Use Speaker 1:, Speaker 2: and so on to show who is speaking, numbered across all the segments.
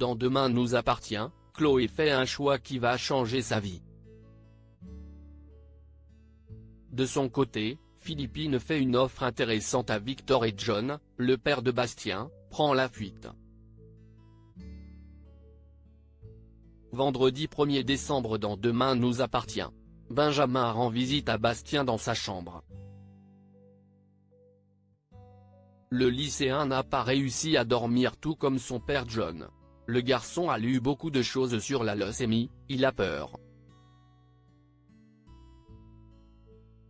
Speaker 1: Dans Demain nous appartient, Chloé fait un choix qui va changer sa vie. De son côté, Philippine fait une offre intéressante à Victor et John, le père de Bastien, prend la fuite. Vendredi 1er décembre dans Demain nous appartient. Benjamin rend visite à Bastien dans sa chambre. Le lycéen n'a pas réussi à dormir tout comme son père John. Le garçon a lu beaucoup de choses sur la leucémie, il a peur.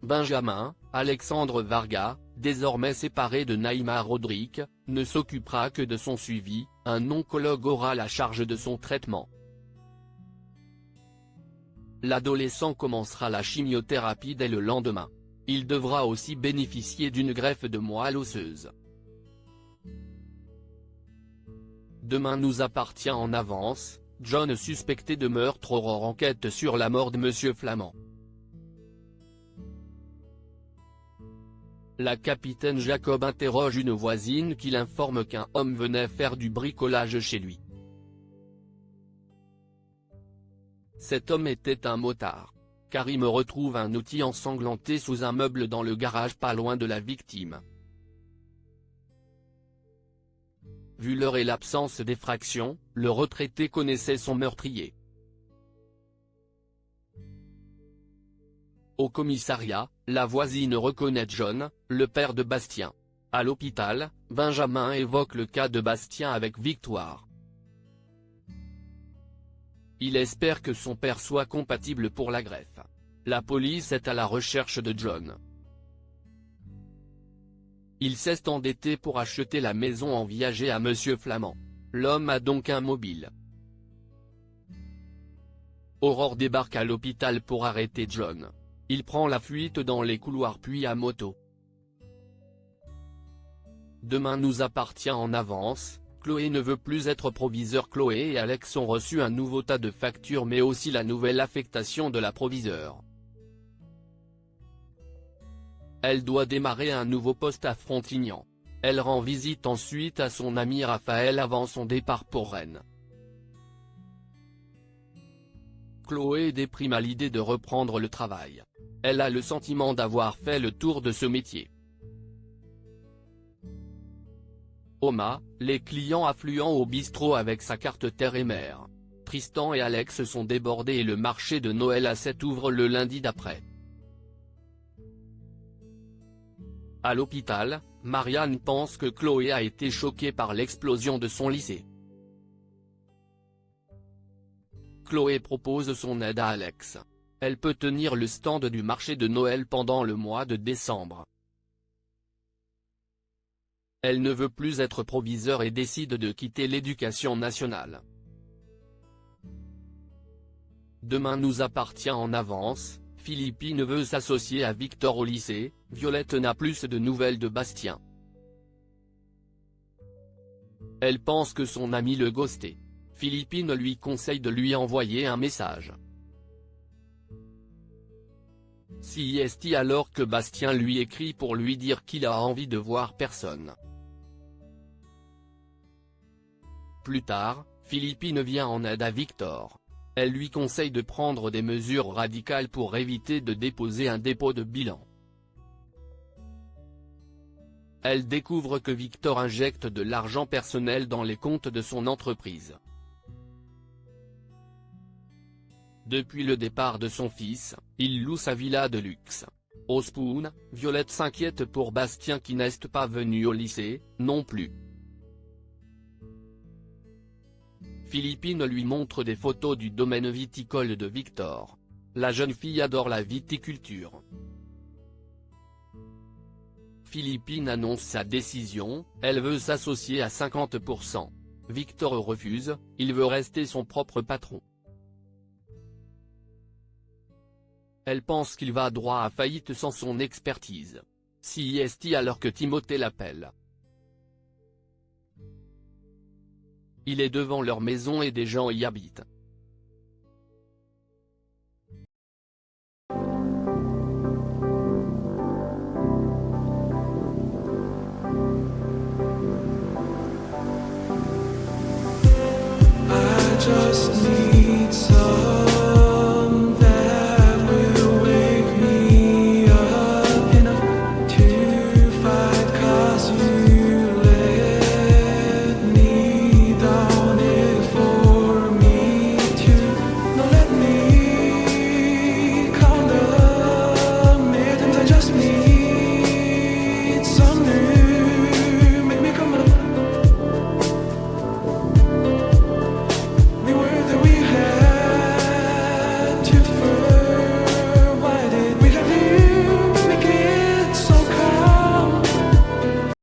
Speaker 1: Benjamin, Alexandre Varga, désormais séparé de Naïma Rodrigue, ne s'occupera que de son suivi, un oncologue aura la charge de son traitement. L'adolescent commencera la chimiothérapie dès le lendemain. Il devra aussi bénéficier d'une greffe de moelle osseuse. Demain nous appartient en avance, John suspecté de meurtre. Aurore enquête sur la mort de Monsieur Flamand. La capitaine Jacob interroge une voisine qui l'informe qu'un homme venait faire du bricolage chez lui. Cet homme était un motard. Karim retrouve un outil ensanglanté sous un meuble dans le garage pas loin de la victime. Vu l'heure et l'absence d'effraction, le retraité connaissait son meurtrier. Au commissariat, la voisine reconnaît John, le père de Bastien. À l'hôpital, Benjamin évoque le cas de Bastien avec Victoire. Il espère que son père soit compatible pour la greffe. La police est à la recherche de John. Il s'est endetté pour acheter la maison en viager à Monsieur Flamand. L'homme a donc un mobile. Aurore débarque à l'hôpital pour arrêter John. Il prend la fuite dans les couloirs puis à moto. Demain nous appartient en avance, Chloé ne veut plus être proviseur. Chloé et Alex ont reçu un nouveau tas de factures mais aussi la nouvelle affectation de la proviseure. Elle doit démarrer un nouveau poste à Frontignan. Elle rend visite ensuite à son ami Raphaël avant son départ pour Rennes. Chloé déprime à l'idée de reprendre le travail. Elle a le sentiment d'avoir fait le tour de ce métier. Oma, les clients affluents au bistrot avec sa carte terre et mer. Tristan et Alex sont débordés et le marché de Noël à 7 ouvre le lundi d'après. À l'hôpital, Marianne pense que Chloé a été choquée par l'explosion de son lycée. Chloé propose son aide à Alex. Elle peut tenir le stand du marché de Noël pendant le mois de décembre. Elle ne veut plus être proviseur et décide de quitter l'éducation nationale. Demain nous appartient en avance, Philippine veut s'associer à Victor au lycée, Violette n'a plus de nouvelles de Bastien. Elle pense que son ami le ghosté. Philippine lui conseille de lui envoyer un message. CIST alors que Bastien lui écrit pour lui dire qu'il a envie de voir personne. Plus tard, Philippine vient en aide à Victor. Elle lui conseille de prendre des mesures radicales pour éviter de déposer un dépôt de bilan. Elle découvre que Victor injecte de l'argent personnel dans les comptes de son entreprise. Depuis le départ de son fils, il loue sa villa de luxe. Au Spoon, Violette s'inquiète pour Bastien qui n'est pas venu au lycée, non plus. Philippine lui montre des photos du domaine viticole de Victor. La jeune fille adore la viticulture. Philippine annonce sa décision, elle veut s'associer à 50%. Victor refuse, il veut rester son propre patron. Elle pense qu'il va droit à faillite sans son expertise. CIST alors que Timothée l'appelle. Il est devant leur maison et des gens y habitent.